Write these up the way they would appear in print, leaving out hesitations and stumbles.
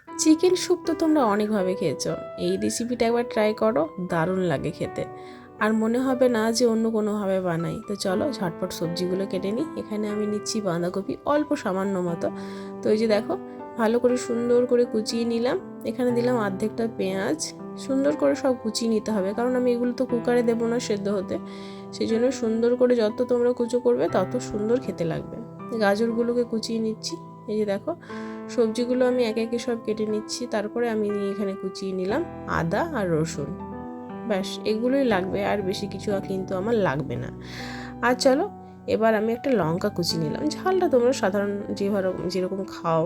Chicken soup তো তোমরা অনেকভাবে খেয়েছো, এই রেসিপিটা একবার ট্রাই করো, দারুণ লাগে খেতে। আর মনে হবে না যে অন্য কোনোভাবে বানাই। তো চলো ঝটপট সবজিগুলো কেটে নিই। এখানে আমি নিচ্ছি বাঁধাকপি অল্প সামান্য মতো। তো এই যে দেখো, ভালো করে সুন্দর করে কুচিয়ে নিলাম। এখানে দিলাম অর্ধেকটা পেঁয়াজ। সুন্দর করে সব কুচিয়ে নিতে হবে, কারণ আমি এগুলো তো কুকারে দেবো না সেদ্ধ হতে। সেই জন্য সুন্দর করে যত তোমরা কুচো করবে তত সুন্দর খেতে লাগবে। গাজরগুলোকে কুচিয়ে নিচ্ছি। এই যে দেখো, সবজিগুলো আমি একে একে সব কেটে নিচ্ছি। তারপরে আমি এখানে কুচিয়ে নিলাম আদা আর রসুন। ব্যাস এগুলোই লাগবে, আর বেশি কিছু কিন্তু আমার লাগবে না। আর চলো, এবার আমি একটা লঙ্কা কুচি নিলাম। ঝালটা তোমরা সাধারণ যেরকম খাও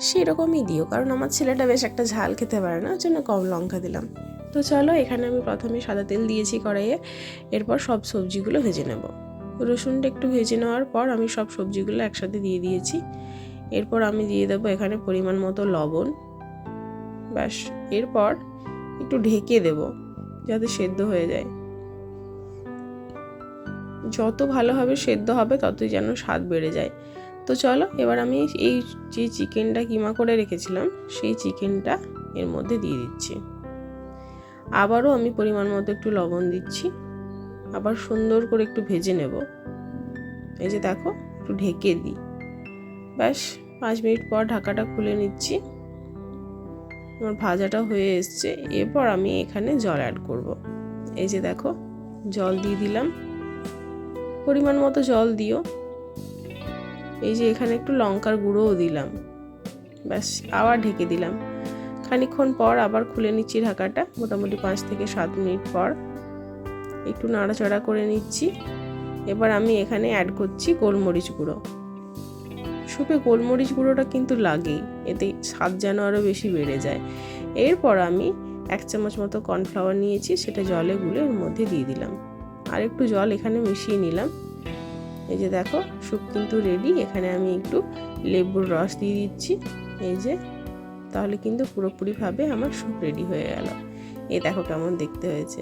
সেরকমই দিও, কারণ আমার ছেলেটা বেশ একটা ঝাল খেতে পারে না, ওর জন্য কম লঙ্কা দিলাম। তো চলো, এখানে আমি প্রথমে সাদা তেল দিয়েছি কড়াইয়ে। এরপর সব সবজিগুলো ভেজে নেব। রসুনটা একটু ভেজে নেওয়ার পর আমি সব সবজিগুলো একসাথে দিয়ে দিয়েছি। এরপর আমি দিয়ে দেবো এখানে পরিমাণ মতো লবণ। ব্যাস, এরপর একটু ঢেকে দেব যাতে সেদ্ধ হয়ে যায়। যত ভালোভাবে সেদ্ধ হবে ততই যেন স্বাদ বেড়ে যায়। তো চলো, এবার আমি এই যে চিকেনটা কিমা করে রেখেছিলাম সেই চিকেনটা এর মধ্যে দিয়ে দিচ্ছি। আবারও আমি পরিমাণ মতো একটু লবণ দিচ্ছি। আবার সুন্দর করে একটু ভেজে নেব। এই যে দেখো, একটু ঢেকে দিই। ব্যাস 5 মিনিট পর ঢাকাটা খুলে নিচ্ছি। আমার ভাজাটা হয়ে এসছে। এরপর আমি এখানে জল অ্যাড করব। এই যে দেখো, জল দিয়ে দিলাম। পরিমাণ মতো জল দিও। এই যে এখানে একটু লঙ্কার গুঁড়োও দিলাম। ব্যাস, আবার ঢেকে দিলাম। খানিকক্ষণ পর আবার খুলে নিচ্ছি ঢাকাটা। মোটামুটি 5 থেকে 7 মিনিট পর একটু নাড়াচাড়া করে নিচ্ছি। এবার আমি এখানে অ্যাড করছি গোলমরিচ গুঁড়ো। স্যুপে গোলমরিচ গুঁড়োটা কিন্তু লাগেই, এতে স্বাদ যেন আরও বেশি বেড়ে যায়। এরপর আমি 1 চামচ মতো কর্নফ্লাওয়ার নিয়েছি, সেটা জলে গুলে এর মধ্যে দিয়ে দিলাম। আর একটু জল এখানে মিশিয়ে নিলাম। এই যে দেখো, স্যুপ কিন্তু রেডি। এখানে আমি একটু লেবুর রস দিয়ে দিচ্ছি। এই যে, তাহলে কিন্তু পুরোপুরিভাবে আমার স্যুপ রেডি হয়ে গেল। এই দেখো কেমন দেখতে হয়েছে।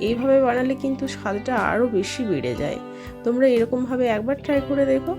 এইভাবে বানালে কিন্তু স্বাদটা আরও বেশি বেড়ে যায়। তোমরা এরকমভাবে একবার ট্রাই করে দেখো।